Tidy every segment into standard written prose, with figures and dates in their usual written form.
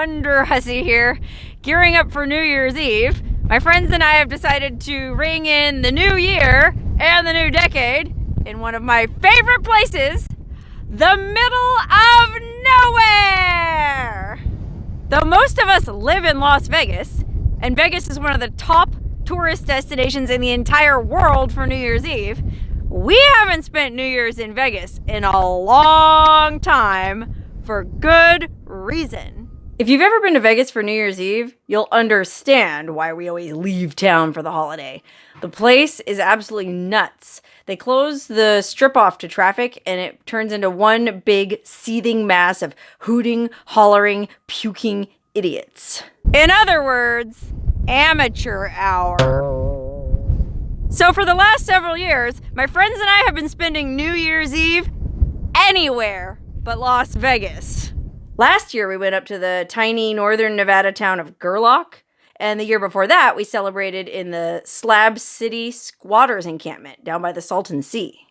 Wonderhussy here, gearing up for New Year's Eve. My friends and I have decided to ring in the new year and the new decade in one of my favorite places, the middle of nowhere! Though most of us live in Las Vegas, and Vegas is one of the top tourist destinations in the entire world for New Year's Eve, we haven't spent New Year's in Vegas in a long time for good reason. If you've ever been to Vegas for New Year's Eve, you'll understand why we always leave town for the holiday. The place is absolutely nuts. They close the strip off to traffic and it turns into one big seething mass of hooting, hollering, puking idiots. In other words, amateur hour. So for the last several years, my friends and I have been spending New Year's Eve anywhere but Las Vegas. Last year we went up to the tiny northern Nevada town of Gerlach, and the year before that we celebrated in the Slab City Squatters Encampment down by the Salton Sea.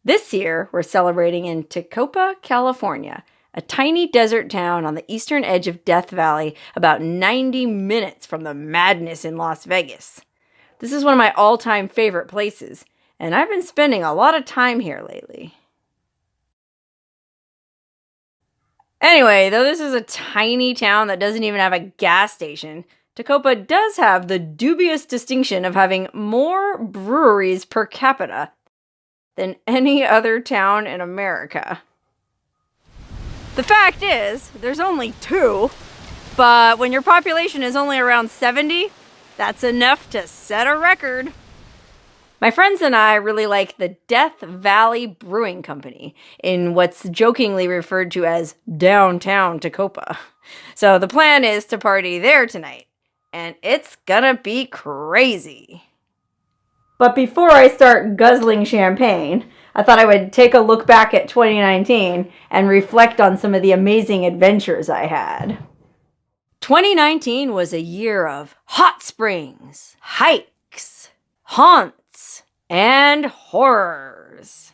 This year we're celebrating in Tecopa, California, a tiny desert town on the eastern edge of Death Valley, about 90 minutes from the madness in Las Vegas. This is one of my all-time favorite places, and I've been spending a lot of time here lately. Anyway, though this is a tiny town that doesn't even have a gas station, Tecopa does have the dubious distinction of having more breweries per capita than any other town in America. The fact is, there's only 2, but when your population is only around 70, that's enough to set a record. My friends and I really like the Death Valley Brewing Company in what's jokingly referred to as downtown Tecopa. So the plan is to party there tonight, and it's gonna be crazy. But before I start guzzling champagne, I thought I would take a look back at 2019 and reflect on some of the amazing adventures I had. 2019 was a year of hot springs, hikes, haunts, and horrors.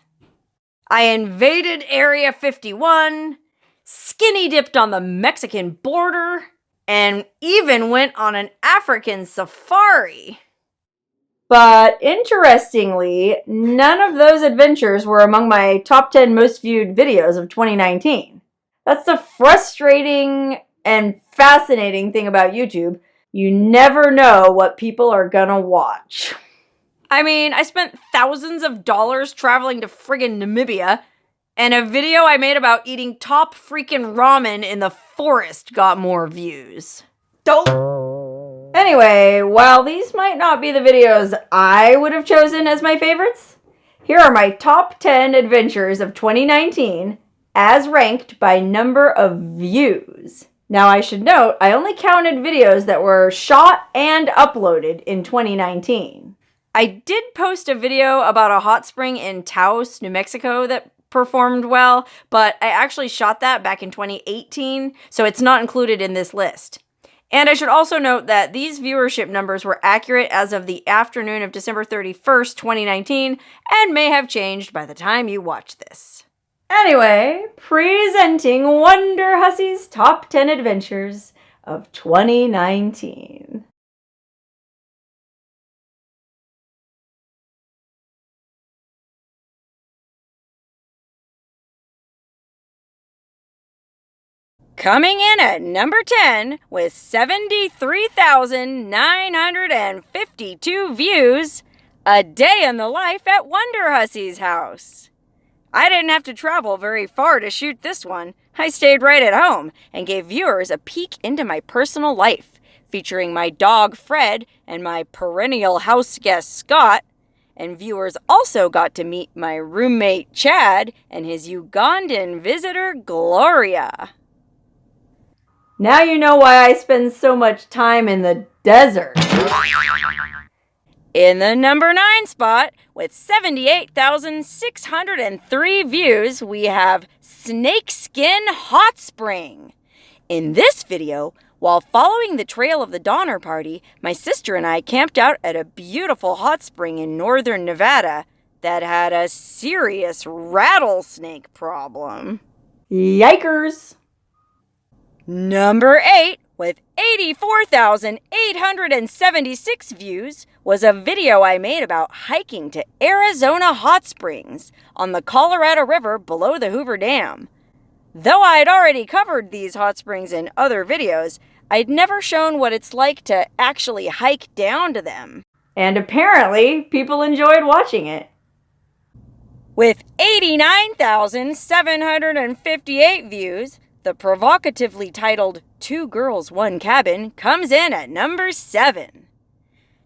I invaded Area 51, skinny dipped on the Mexican border, and even went on an African safari. But interestingly, none of those adventures were among my top 10 most viewed videos of 2019. That's the frustrating and fascinating thing about YouTube. You never know what people are gonna watch. I mean, I spent thousands of dollars traveling to friggin' Namibia, and a video I made about eating top freaking ramen in the forest got more views. Anyway, while these might not be the videos I would have chosen as my favorites, here are my top 10 adventures of 2019 as ranked by number of views. Now I should note, I only counted videos that were shot and uploaded in 2019. I did post a video about a hot spring in Taos, New Mexico that performed well, but I actually shot that back in 2018, so it's not included in this list. And I should also note that these viewership numbers were accurate as of the afternoon of December 31st, 2019, and may have changed by the time you watch this. Anyway, presenting Wonderhussy's top 10 adventures of 2019. Coming in at number 10 with 73,952 views, a day in the life at Wonderhussy's house. I didn't have to travel very far to shoot this one. I stayed right at home and gave viewers a peek into my personal life, featuring my dog Fred and my perennial house guest Scott, and viewers also got to meet my roommate Chad and his Ugandan visitor Gloria. Now you know why I spend so much time in the desert. In the number 9 spot, with 78,603 views, we have Snakeskin Hot Spring. In this video, while following the trail of the Donner Party, my sister and I camped out at a beautiful hot spring in northern Nevada that had a serious rattlesnake problem. Yikers! Number 8, with 84,876 views, was a video I made about hiking to Arizona hot springs on the Colorado River below the Hoover Dam. Though I'd already covered these hot springs in other videos, I'd never shown what it's like to actually hike down to them. And apparently, people enjoyed watching it. With 89,758 views, the provocatively titled 2 Girls, 1 Cabin comes in at number 7.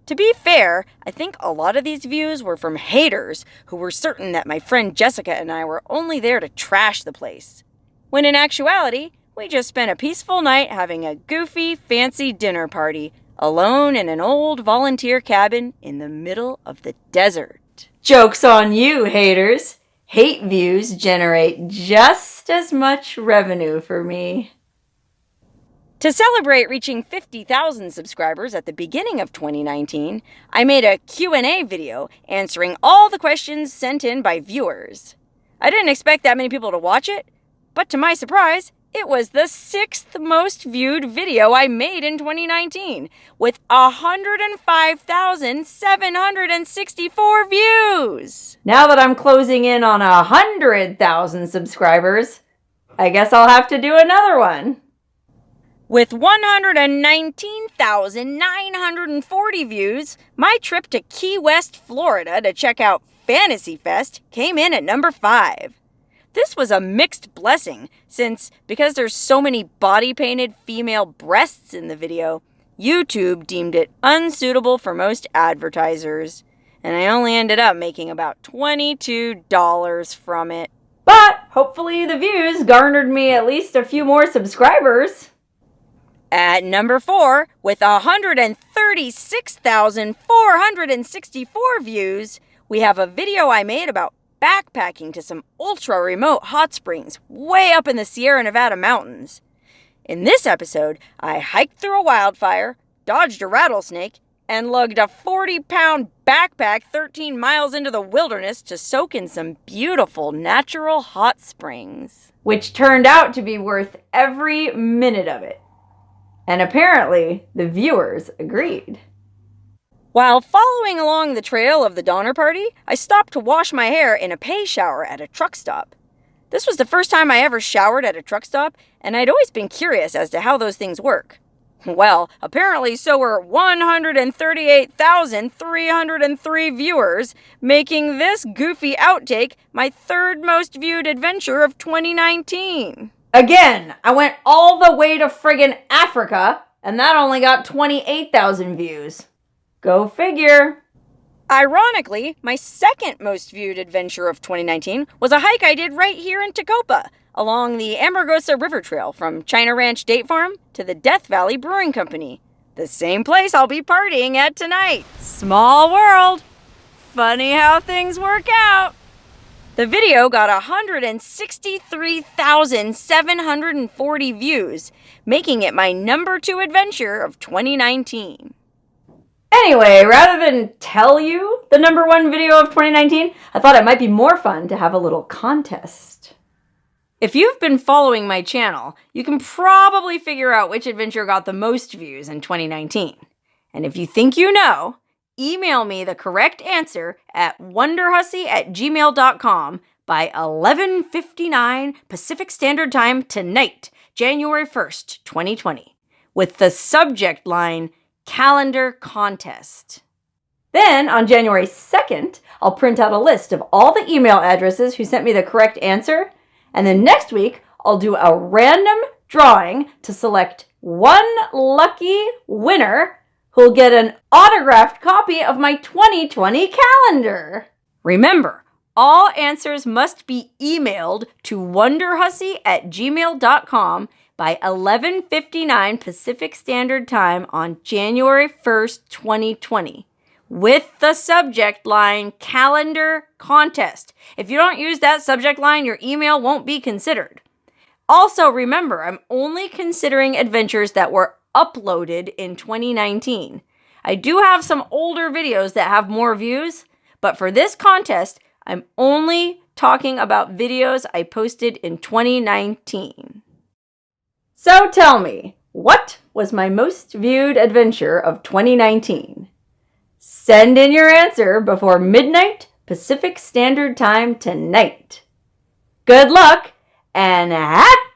To be fair, I think a lot of these views were from haters who were certain that my friend Jessica and I were only there to trash the place, when in actuality, we just spent a peaceful night having a goofy, fancy dinner party, alone in an old volunteer cabin in the middle of the desert. Joke's on you, haters! Hate views generate just as much revenue for me. To celebrate reaching 50,000 subscribers at the beginning of 2019, I made a Q&A video answering all the questions sent in by viewers. I didn't expect that many people to watch it, but to my surprise, it was the 6th most viewed video I made in 2019, with 105,764 views. Now that I'm closing in on 100,000 subscribers, I guess I'll have to do another one. With 119,940 views, my trip to Key West, Florida to check out Fantasy Fest came in at number 5. This was a mixed blessing, since because there's so many body-painted female breasts in the video, YouTube deemed it unsuitable for most advertisers, and I only ended up making about $22 from it. But hopefully the views garnered me at least a few more subscribers. At number 4, with 136,464 views, we have a video I made about backpacking to some ultra-remote hot springs way up in the Sierra Nevada mountains. In this episode, I hiked through a wildfire, dodged a rattlesnake, and lugged a 40-pound backpack 13 miles into the wilderness to soak in some beautiful natural hot springs. Which turned out to be worth every minute of it. And apparently, the viewers agreed. While following along the trail of the Donner Party, I stopped to wash my hair in a pay shower at a truck stop. This was the first time I ever showered at a truck stop, and I'd always been curious as to how those things work. Well, apparently so were 138,303 viewers, making this goofy outtake my 3rd most viewed adventure of 2019. Again, I went all the way to friggin' Africa, and that only got 28,000 views. Go figure. Ironically, my 2nd most viewed adventure of 2019 was a hike I did right here in Tecopa, along the AMARGOSA River Trail from China Ranch Date Farm to the Death Valley Brewing Company, the same place I'll be partying at tonight. Small world. Funny how things work out. The video got 163,740 views, making it my number 2 adventure of 2019. Anyway, rather than tell you the number 1 video of 2019, I thought it might be more fun to have a little contest. If you've been following my channel, you can probably figure out which adventure got the most views in 2019. And if you think you know, email me the correct answer at wonderhussy@gmail.com by 11:59 Pacific Standard Time tonight, January 1st, 2020, with the subject line, Calendar Contest. Then, on January 2nd, I'll print out a list of all the email addresses who sent me the correct answer, and then next week, I'll do a random drawing to select one lucky winner who'll get an autographed copy of my 2020 calendar. Remember, all answers must be emailed to wonderhussy@gmail.com by 11:59 Pacific Standard Time on January 1st, 2020, with the subject line Calendar Contest. If you don't use that subject line, your email won't be considered. Also, remember, I'm only considering adventures that were uploaded in 2019. I do have some older videos that have more views, but for this contest, I'm only talking about videos I posted in 2019. So tell me, what was my most viewed adventure of 2019? Send in your answer before midnight Pacific Standard Time tonight. Good luck and happy